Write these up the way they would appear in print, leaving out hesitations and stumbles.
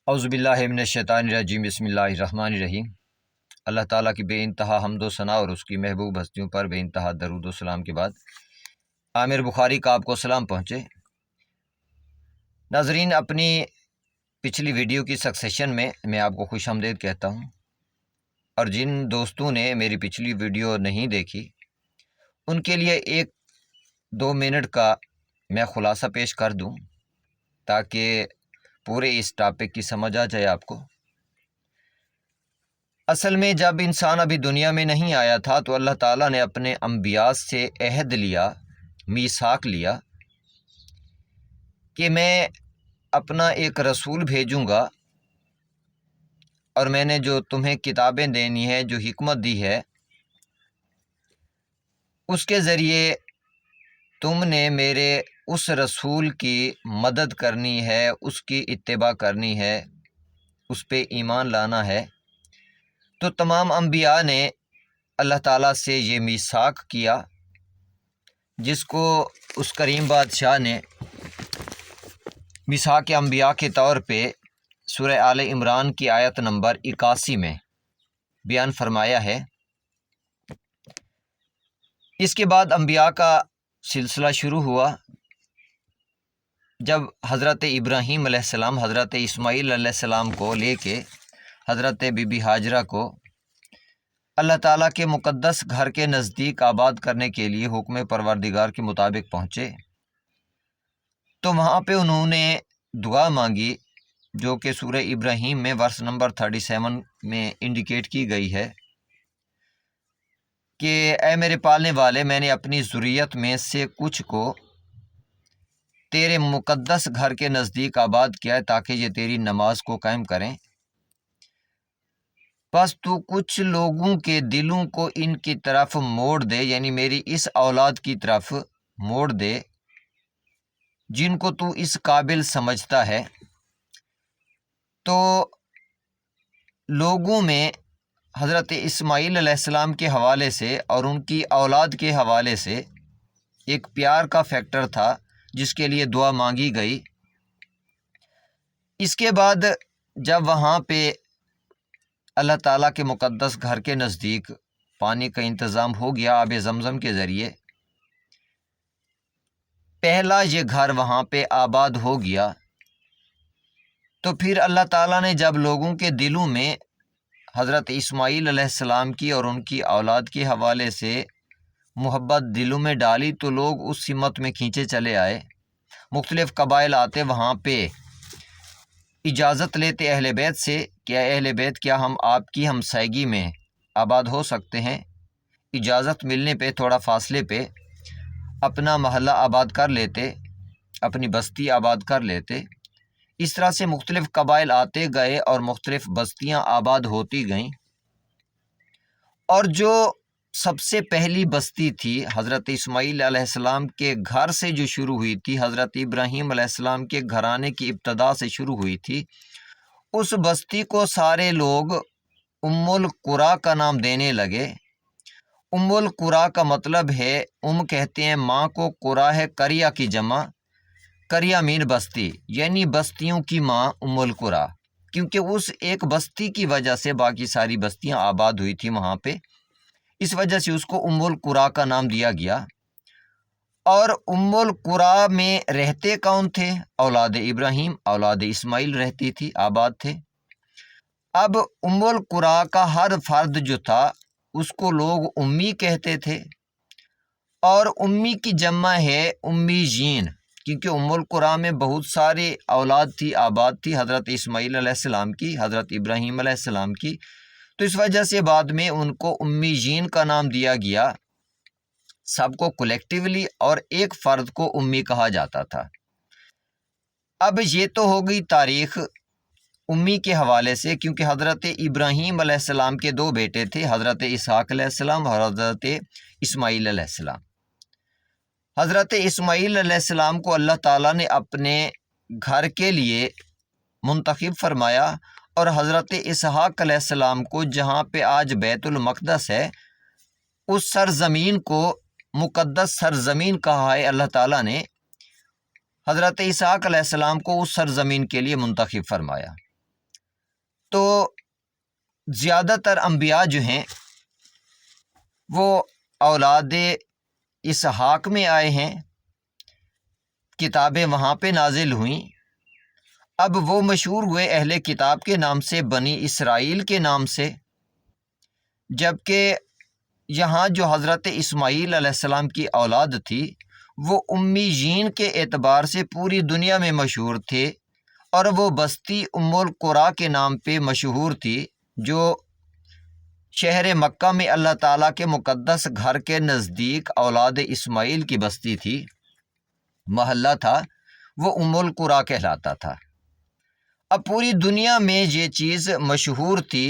اعوذ باللہ من الشیطان الرجیم، بسم اللہ الرحمن الرحیم۔ اللہ تعالیٰ کی بے انتہا حمد و ثنا اور اس کی محبوب ہستیوں پر بے انتہا درود و سلام کے بعد عامر بخاری کا آپ کو سلام پہنچے۔ ناظرین، اپنی پچھلی ویڈیو کی سکسیشن میں میں آپ کو خوش آمدید کہتا ہوں، اور جن دوستوں نے میری پچھلی ویڈیو نہیں دیکھی ان کے لیے 1-2 منٹ کا میں خلاصہ پیش کر دوں تاکہ پورے اس ٹاپک کی سمجھ آ جائے آپ کو۔ اصل میں جب انسان ابھی دنیا میں نہیں آیا تھا تو اللہ تعالیٰ نے اپنے انبیاء سے عہد لیا، میثاق لیا کہ میں اپنا ایک رسول بھیجوں گا، اور میں نے جو تمہیں کتابیں دینی ہے، جو حکمت دی ہے، اس کے ذریعے تم نے میرے اس رسول کی مدد کرنی ہے، اس کی اتباع کرنی ہے، اس پہ ایمان لانا ہے۔ تو تمام انبیاء نے اللہ تعالیٰ سے یہ میثاق کیا، جس کو اس کریم بادشاہ نے میثاق انبیاء کے طور پہ سورہ آل عمران کی آیت نمبر 81 میں بیان فرمایا ہے۔ اس کے بعد انبیاء کا سلسلہ شروع ہوا، جب حضرت ابراہیم علیہ السلام حضرت اسماعیل علیہ السلام کو لے کے حضرت بی بی ہاجرہ کو اللہ تعالیٰ کے مقدس گھر کے نزدیک آباد کرنے کے لیے حکم پروردگار کے مطابق پہنچے، تو وہاں پہ انہوں نے دعا مانگی، جو کہ سورہ ابراہیم میں ورس نمبر 37 میں انڈیکیٹ کی گئی ہے کہ اے میرے پالنے والے، میں نے اپنی ذریت میں سے کچھ کو تیرے مقدس گھر کے نزدیک آباد کیا ہے تاکہ یہ تیری نماز کو قائم کریں، بس تو کچھ لوگوں کے دلوں کو ان کی طرف موڑ دے، یعنی میری اس اولاد کی طرف موڑ دے جن کو تو اس قابل سمجھتا ہے۔ تو لوگوں میں حضرت اسماعیل علیہ السلام کے حوالے سے اور ان کی اولاد کے حوالے سے ایک پیار کا فیکٹر تھا جس کے لیے دعا مانگی گئی۔ اس کے بعد جب وہاں پہ اللہ تعالیٰ کے مقدس گھر کے نزدیک پانی کا انتظام ہو گیا آب زمزم کے ذریعے، پہلا یہ گھر وہاں پہ آباد ہو گیا، تو پھر اللہ تعالیٰ نے جب لوگوں کے دلوں میں حضرت اسماعیل علیہ السلام کی اور ان کی اولاد کے حوالے سے محبت دلوں میں ڈالی، تو لوگ اس سمت میں کھینچے چلے آئے۔ مختلف قبائل آتے وہاں پہ اجازت لیتے اہل بیت سے کہ اے اہل بیت، کیا ہم آپ کی ہمسائیگی میں آباد ہو سکتے ہیں؟ اجازت ملنے پہ تھوڑا فاصلے پہ اپنا محلہ آباد کر لیتے، اپنی بستی آباد کر لیتے۔ اس طرح سے مختلف قبائل آتے گئے اور مختلف بستیاں آباد ہوتی گئیں، اور جو سب سے پہلی بستی تھی حضرت اسماعیل علیہ السلام کے گھر سے جو شروع ہوئی تھی، حضرت ابراہیم علیہ السلام کے گھرانے کی ابتدا سے شروع ہوئی تھی، اس بستی کو سارے لوگ ام القریٰ کا نام دینے لگے۔ ام القریٰ کا مطلب ہے، کہتے ہیں ماں کو، قریٰ ہے قریہ کی جمع، قریہ مین بستی، یعنی بستیوں کی ماں ام القریٰ، کیونکہ اس ایک بستی کی وجہ سے باقی ساری بستیاں آباد ہوئی تھی وہاں پہ، اس وجہ سے اس کو ام القریٰ کا نام دیا گیا۔ اور ام القریٰ میں رہتے کون تھے؟ اولاد ابراہیم، اولاد اسماعیل رہتی تھی، آباد تھے۔ اب ام القریٰ کا ہر فرد جو تھا اس کو لوگ امی کہتے تھے، اور امی کی جمع ہے امیین، کیونکہ ام القریٰ میں بہت سارے اولاد تھی، آباد تھی، حضرت اسماعیل علیہ السلام کی، حضرت ابراہیم علیہ السلام کی، تو اس وجہ سے بعد میں ان کو امیین کا نام دیا گیا، سب کو کولیکٹیولی، اور ایک فرد کو امی کہا جاتا تھا۔ اب یہ تو ہو گئی تاریخ امی کے حوالے سے، کیونکہ حضرت ابراہیم علیہ السلام کے 2 بیٹے تھے، حضرت اسحاق علیہ السلام اور حضرت اسماعیل علیہ السلام۔ حضرت اسماعیل علیہ السلام کو اللہ تعالیٰ نے اپنے گھر کے لیے منتخب فرمایا، اور حضرت اسحاق علیہ السلام کو جہاں پہ آج بیت المقدس ہے، اس سرزمین کو مقدس سرزمین کہا ہے اللہ تعالیٰ نے۔ حضرت اسحاق علیہ السلام کو اس سرزمین کے لیے منتخب فرمایا۔ تو زیادہ تر انبیاء جو ہیں وہ اولاد اسحاق میں آئے ہیں، کتابیں وہاں پہ نازل ہوئیں۔ اب وہ مشہور ہوئے اہل کتاب کے نام سے، بنی اسرائیل کے نام سے، جبکہ یہاں جو حضرت اسماعیل علیہ السلام کی اولاد تھی وہ امیین کے اعتبار سے پوری دنیا میں مشہور تھے، اور وہ بستی ام القریٰ کے نام پہ مشہور تھی، جو شہر مکہ میں اللہ تعالیٰ کے مقدس گھر کے نزدیک اولاد اسماعیل کی بستی تھی، محلہ تھا، وہ ام القریٰ کہلاتا تھا۔ اب پوری دنیا میں یہ چیز مشہور تھی،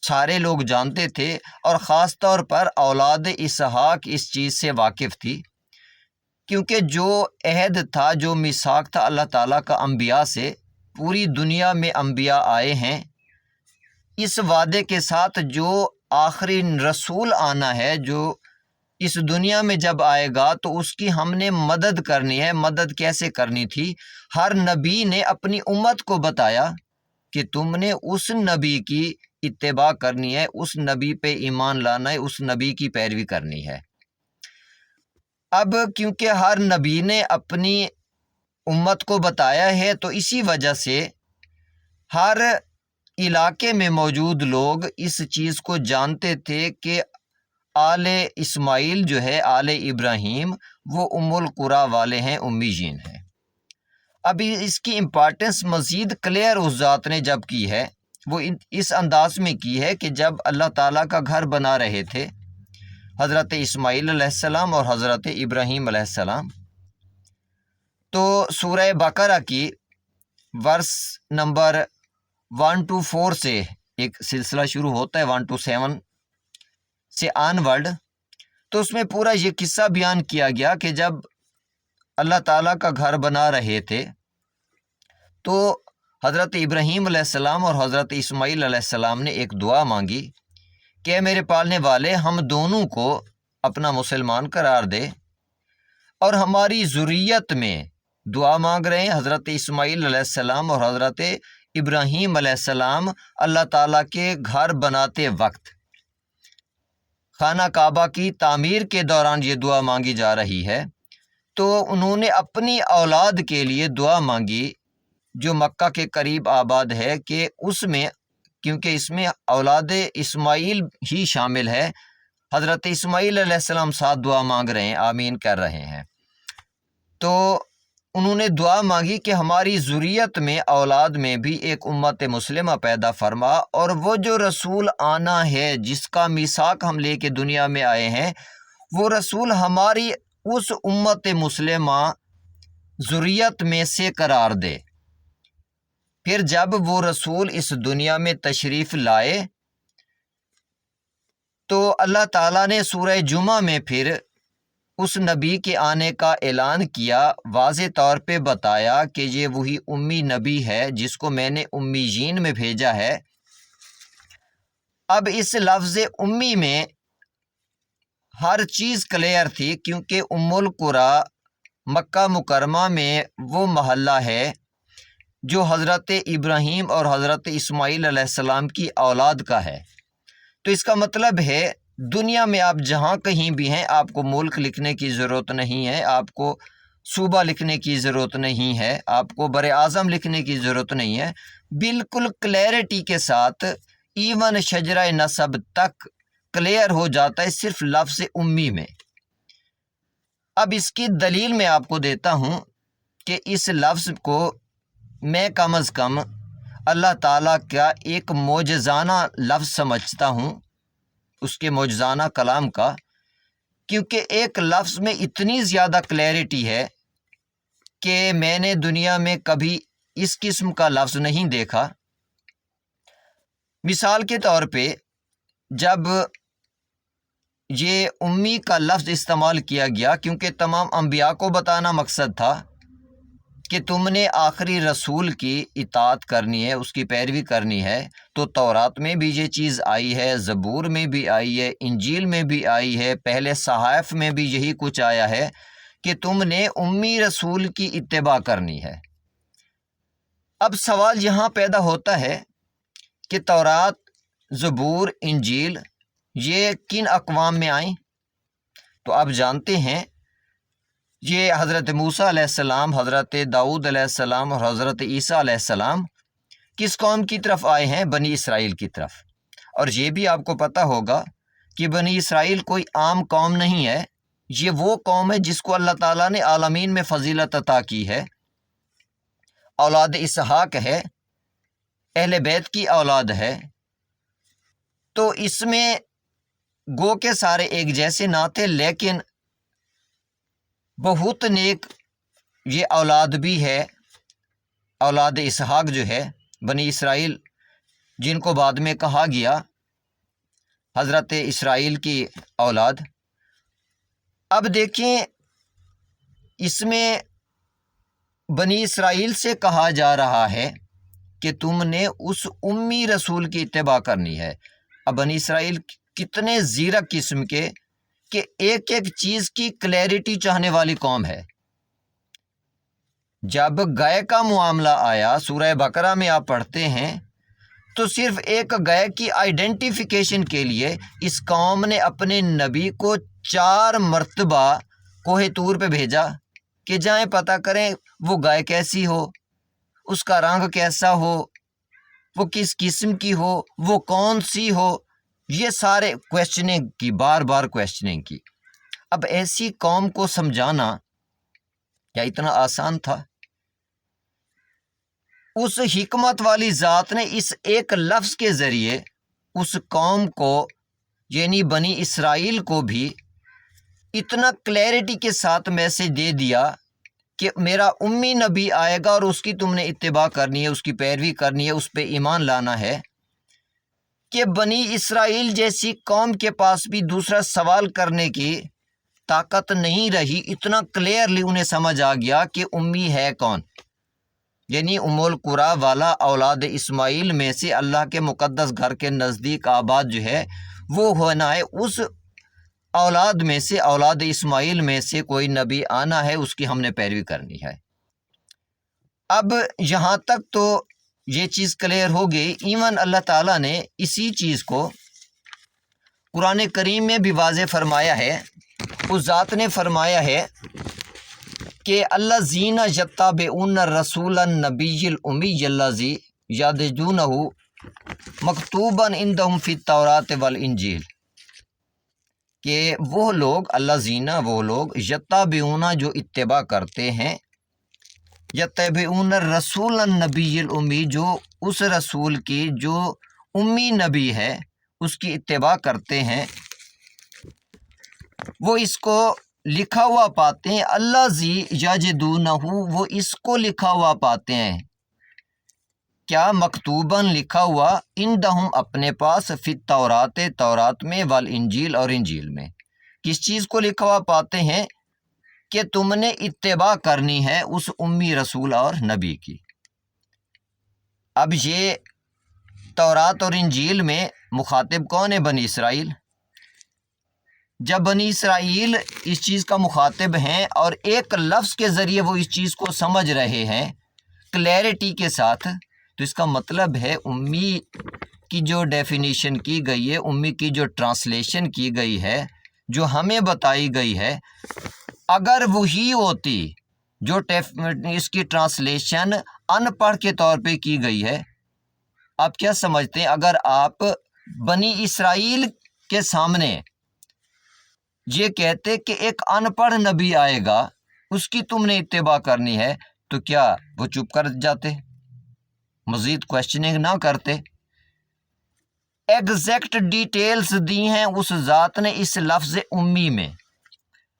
سارے لوگ جانتے تھے، اور خاص طور پر اولاد اسحاق اس چیز سے واقف تھی، کیونکہ جو عہد تھا، جو میثاق تھا اللہ تعالیٰ کا انبیاء سے، پوری دنیا میں انبیاء آئے ہیں، اس وعدے کے ساتھ جو آخری رسول آنا ہے، جو اس دنیا میں جب آئے گا تو اس کی ہم نے مدد کرنی ہے۔ مدد کیسے کرنی تھی؟ ہر نبی نے اپنی امت کو بتایا کہ تم نے اس نبی کی اتباع کرنی ہے، اس نبی پہ ایمان لانا ہے، اس نبی کی پیروی کرنی ہے۔ اب کیونکہ ہر نبی نے اپنی امت کو بتایا ہے، تو اسی وجہ سے ہر علاقے میں موجود لوگ اس چیز کو جانتے تھے کہ آل اسماعیل جو ہے، آل ابراہیم، وہ ام القریٰ والے ہیں، امیین ہیں۔ اب اس کی امپارٹنس مزید کلیئر اس ذات نے جب کی ہے، وہ اس انداز میں کی ہے کہ جب اللہ تعالیٰ کا گھر بنا رہے تھے حضرت اسماعیل علیہ السلام اور حضرت ابراہیم علیہ السلام، تو سورہ بقرہ کی ورس نمبر 1 to 4 سے ایک سلسلہ شروع ہوتا ہے، 1 to 7 سے آن ورڈ، تو اس میں پورا یہ قصہ بیان کیا گیا کہ جب اللہ تعالیٰ کا گھر بنا رہے تھے تو حضرت ابراہیم علیہ السلام اور حضرت اسماعیل علیہ السلام نے ایک دعا مانگی کہ اے میرے پالنے والے، ہم دونوں کو اپنا مسلمان قرار دے، اور ہماری ذریت میں دعا مانگ رہے ہیں حضرت اسماعیل علیہ السلام اور حضرت ابراہیم علیہ السلام اللہ تعالیٰ کے گھر بناتے وقت خانہ کعبہ کی تعمیر کے دوران یہ دعا مانگی جا رہی ہے، تو انہوں نے اپنی اولاد کے لیے دعا مانگی جو مکہ کے قریب آباد ہے، کہ اس میں، کیونکہ اس میں اولاد اسماعیل ہی شامل ہے، حضرت اسماعیل علیہ السلام ساتھ دعا مانگ رہے ہیں، آمین کر رہے ہیں، تو انہوں نے دعا مانگی کہ ہماری ذریت میں، اولاد میں بھی ایک امت مسلمہ پیدا فرما، اور وہ جو رسول آنا ہے جس کا میثاق ہم لے کے دنیا میں آئے ہیں، وہ رسول ہماری اس امت مسلمہ ذریت میں سے قرار دے۔ پھر جب وہ رسول اس دنیا میں تشریف لائے تو اللہ تعالیٰ نے سورہ جمعہ میں پھر اس نبی کے آنے کا اعلان کیا، واضح طور پہ بتایا کہ یہ وہی امی نبی ہے جس کو میں نے امیین میں بھیجا ہے۔ اب اس لفظ امی میں ہر چیز کلیئر تھی، کیونکہ ام القریٰ مکہ مکرمہ میں وہ محلہ ہے جو حضرت ابراہیم اور حضرت اسماعیل علیہ السلام کی اولاد کا ہے، تو اس کا مطلب ہے دنیا میں آپ جہاں کہیں بھی ہیں، آپ کو ملک لکھنے کی ضرورت نہیں ہے، آپ کو صوبہ لکھنے کی ضرورت نہیں ہے، آپ کو بر اعظم لکھنے کی ضرورت نہیں ہے، بالکل کلیئرٹی کے ساتھ ایون شجرہ نسب تک کلیئر ہو جاتا ہے صرف لفظ امی میں۔ اب اس کی دلیل میں آپ کو دیتا ہوں کہ اس لفظ کو میں کم از کم اللہ تعالیٰ کا ایک معجزانہ لفظ سمجھتا ہوں، اس کے معجزانہ کلام کا، کیونکہ ایک لفظ میں اتنی زیادہ کلیئرٹی ہے کہ میں نے دنیا میں کبھی اس قسم کا لفظ نہیں دیکھا۔ مثال کے طور پہ جب یہ امی کا لفظ استعمال کیا گیا، کیونکہ تمام انبیاء کو بتانا مقصد تھا کہ تم نے آخری رسول کی اطاعت کرنی ہے، اس کی پیروی کرنی ہے، تو تورات میں بھی یہ چیز آئی ہے، زبور میں بھی آئی ہے، انجیل میں بھی آئی ہے، پہلے صحائف میں بھی یہی کچھ آیا ہے کہ تم نے امی رسول کی اتباع کرنی ہے۔ اب سوال یہاں پیدا ہوتا ہے کہ تورات، زبور، انجیل یہ کن اقوام میں آئیں؟ تو آپ جانتے ہیں یہ حضرت موسیٰ علیہ السلام، حضرت داؤد علیہ السلام اور حضرت عیسیٰ علیہ السلام کس قوم کی طرف آئے ہیں؟ بنی اسرائیل کی طرف۔ اور یہ بھی آپ کو پتہ ہوگا کہ بنی اسرائیل کوئی عام قوم نہیں ہے، یہ وہ قوم ہے جس کو اللہ تعالیٰ نے عالمین میں فضیلت عطا کی ہے، اولاد اسحاق ہے، اہل بیت کی اولاد ہے۔ تو اس میں گو کے سارے ایک جیسے نہ تھے، لیکن بہت نیک یہ اولاد بھی ہے، اولاد اسحاق جو ہے بنی اسرائیل، جن کو بعد میں کہا گیا حضرت اسرائیل کی اولاد۔ اب دیکھیں اس میں بنی اسرائیل سے کہا جا رہا ہے کہ تم نے اس امی رسول کی اتباع کرنی ہے۔ اب بنی اسرائیل کتنے زیرک قسم کے کہ ایک ایک چیز کی کلیئرٹی چاہنے والی قوم ہے۔ جب گائے کا معاملہ آیا سورہ بقرہ میں آپ پڑھتے ہیں تو صرف ایک گائے کی آئیڈینٹیفیکیشن کے لیے اس قوم نے اپنے نبی کو 4 مرتبہ کوہ طور پہ بھیجا کہ جائیں پتہ کریں وہ گائے کیسی ہو، اس کا رنگ کیسا ہو، وہ کس قسم کی ہو، وہ کون سی ہو، یہ سارے کویسچننگ کی، بار بار کویسچننگ کی۔ اب ایسی قوم کو سمجھانا کیا اتنا آسان تھا؟ اس حکمت والی ذات نے اس ایک لفظ کے ذریعے اس قوم کو یعنی بنی اسرائیل کو بھی اتنا کلیئرٹی کے ساتھ میسج دے دیا کہ میرا امی نبی آئے گا اور اس کی تم نے اتباع کرنی ہے، اس کی پیروی کرنی ہے، اس پہ ایمان لانا ہے، کہ بنی اسرائیل جیسی قوم کے پاس بھی دوسرا سوال کرنے کی طاقت نہیں رہی۔ اتنا کلیئرلی انہیں سمجھ آ گیا کہ امی ہے کون، یعنی ام القریٰ والا اولاد اسماعیل میں سے اللہ کے مقدس گھر کے نزدیک آباد جو ہے وہ ہونا ہے، اس اولاد میں سے، اولاد اسماعیل میں سے کوئی نبی آنا ہے، اس کی ہم نے پیروی کرنی ہے۔ اب یہاں تک تو یہ چیز کلیئر ہو گئی۔ ایون اللہ تعالیٰ نے اسی چیز کو قرآن کریم میں بھی واضح فرمایا ہے۔ اس ذات نے فرمایا ہے کہ الذین یتبعون الرسول النبی الامی الذی یجدونہ مکتوبا عندہم فی التوراۃ والانجیل، کہ وہ لوگ الذین، وہ لوگ یتبعون جو اتباع کرتے ہیں، یتبعون الرسول النبی الامی جو اس رسول کی جو امی نبی ہے اس کی اتباع کرتے ہیں، وہ اس کو لکھا ہوا پاتے ہیں، الذی یجدونہ، وہ اس کو لکھا ہوا پاتے ہیں، کیا؟ مکتوباً لکھا ہوا، عندہم اپنے پاس، فی التورات تورات میں، والانجیل اور انجیل میں۔ کس چیز کو لکھا ہوا پاتے ہیں؟ کہ تم نے اتباع کرنی ہے اس امی رسول اور نبی کی۔ اب یہ تورات اور انجیل میں مخاطب کون ہے؟ بنی اسرائیل۔ جب بنی اسرائیل اس چیز کا مخاطب ہیں اور ایک لفظ کے ذریعے وہ اس چیز کو سمجھ رہے ہیں کلیئرٹی کے ساتھ، تو اس کا مطلب ہے امی کی جو ڈیفینیشن کی گئی ہے، امی کی جو ٹرانسلیشن کی گئی ہے، جو ہمیں بتائی گئی ہے، اگر وہی ہوتی جو اس کی ٹرانسلیشن ان پڑھ کے طور پہ کی گئی ہے، آپ کیا سمجھتے ہیں اگر آپ بنی اسرائیل کے سامنے یہ کہتے کہ ایک ان پڑھ نبی آئے گا، اس کی تم نے اتباع کرنی ہے، تو کیا وہ چپ کر جاتے، مزید کویسچننگ نہ کرتے؟ ایگزیکٹ ڈیٹیلز دی ہیں اس ذات نے اس لفظ امی میں،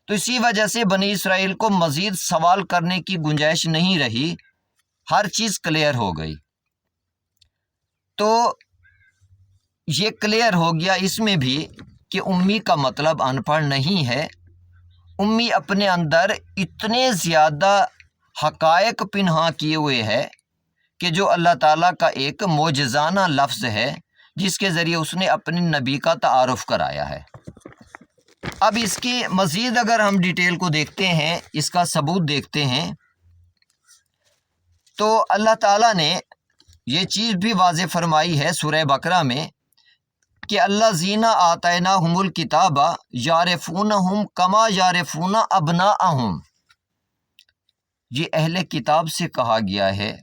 تو اسی وجہ سے بنی اسرائیل کو مزید سوال کرنے کی گنجائش نہیں رہی، ہر چیز کلیئر ہو گئی۔ تو یہ کلیئر ہو گیا اس میں بھی کہ امی کا مطلب ان پڑھ نہیں ہے۔ امی اپنے اندر اتنے زیادہ حقائق پنہاں کیے ہوئے ہے کہ جو اللہ تعالیٰ کا ایک معجزانہ لفظ ہے جس کے ذریعے اس نے اپنے نبی کا تعارف کرایا ہے۔ اب اس کی مزید اگر ہم ڈیٹیل کو دیکھتے ہیں، اس کا ثبوت دیکھتے ہیں، تو اللہ تعالیٰ نے یہ چیز بھی واضح فرمائی ہے سورہ بقرہ میں کہ الذین آتیناہم الکتاب یعرفونہم کما یعرفون ابناءہم، یہ اہل کتاب سے کہا گیا ہے،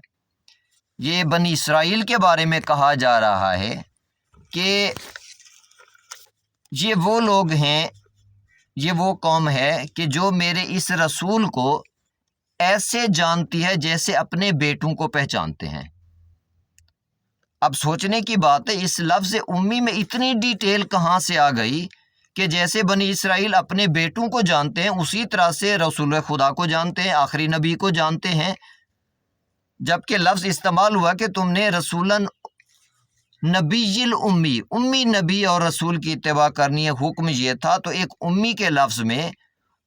یہ بنی اسرائیل کے بارے میں کہا جا رہا ہے کہ یہ وہ لوگ ہیں، یہ وہ قوم ہے کہ جو میرے اس رسول کو ایسے جانتی ہے جیسے اپنے بیٹوں کو پہچانتے ہیں۔ اب سوچنے کی بات ہے، اس لفظ امی میں اتنی ڈیٹیل کہاں سے آ گئی کہ جیسے بنی اسرائیل اپنے بیٹوں کو جانتے ہیں اسی طرح سے رسول خدا کو جانتے ہیں، آخری نبی کو جانتے ہیں، جبکہ لفظ استعمال ہوا کہ تم نے رسولاً نبی الامی، امی نبی اور رسول کی اتباع کرنی ہے، حکم یہ تھا۔ تو ایک امی کے لفظ میں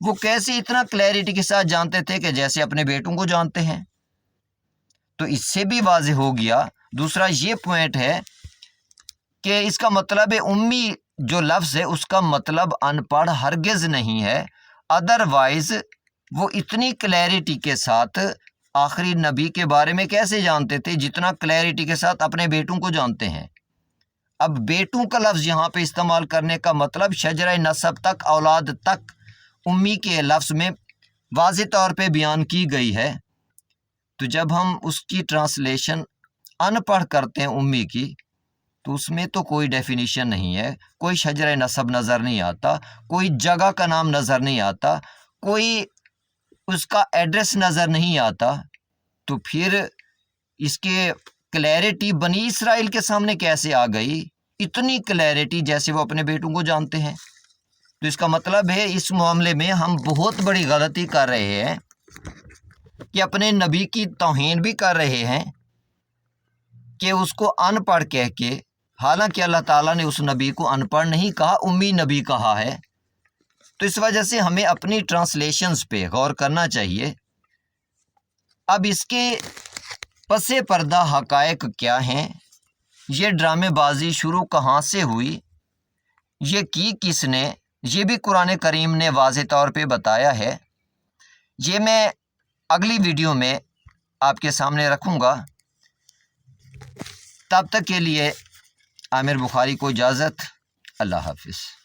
وہ کیسے اتنا کلیئرٹی کے ساتھ جانتے تھے کہ جیسے اپنے بیٹوں کو جانتے ہیں؟ تو اس سے بھی واضح ہو گیا۔ دوسرا یہ پوائنٹ ہے کہ اس کا مطلب امی جو لفظ ہے اس کا مطلب ان پڑھ ہرگز نہیں ہے، ادروائز وہ اتنی کلیئرٹی کے ساتھ آخری نبی کے بارے میں کیسے جانتے تھے جتنا کلیئرٹی کے ساتھ اپنے بیٹوں کو جانتے ہیں؟ اب بیٹوں کا لفظ یہاں پہ استعمال کرنے کا مطلب شجرہ نسب تک، اولاد تک امی کے لفظ میں واضح طور پہ بیان کی گئی ہے۔ تو جب ہم اس کی ٹرانسلیشن ان پڑھ کرتے ہیں امی کی، تو اس میں تو کوئی ڈیفینیشن نہیں ہے، کوئی شجرہ نسب نظر نہیں آتا، کوئی جگہ کا نام نظر نہیں آتا، کوئی اس کا ایڈریس نظر نہیں آتا، تو پھر اس کے کلیئرٹی بنی اسرائیل کے سامنے کیسے آ گئی؟ اتنی کلیئرٹی جیسے وہ اپنے بیٹوں کو جانتے ہیں۔ تو اس کا مطلب ہے اس معاملے میں ہم بہت بڑی غلطی کر رہے ہیں کہ اپنے نبی کی توہین بھی کر رہے ہیں کہ اس کو ان پڑھ کہہ کے، حالانکہ اللہ تعالیٰ نے اس نبی کو ان پڑھ نہیں کہا، امی نبی کہا ہے۔ تو اس وجہ سے ہمیں اپنی ٹرانسلیشنز پہ غور کرنا چاہیے۔ اب اس کے پس پردہ حقائق کیا ہیں؟ یہ ڈرامے بازی شروع کہاں سے ہوئی؟ یہ کی کس نے؟ یہ بھی قرآن کریم نے واضح طور پہ بتایا ہے۔ یہ میں اگلی ویڈیو میں آپ کے سامنے رکھوں گا۔ تب تک کے لیے عامر بخاری کو اجازت۔ اللہ حافظ۔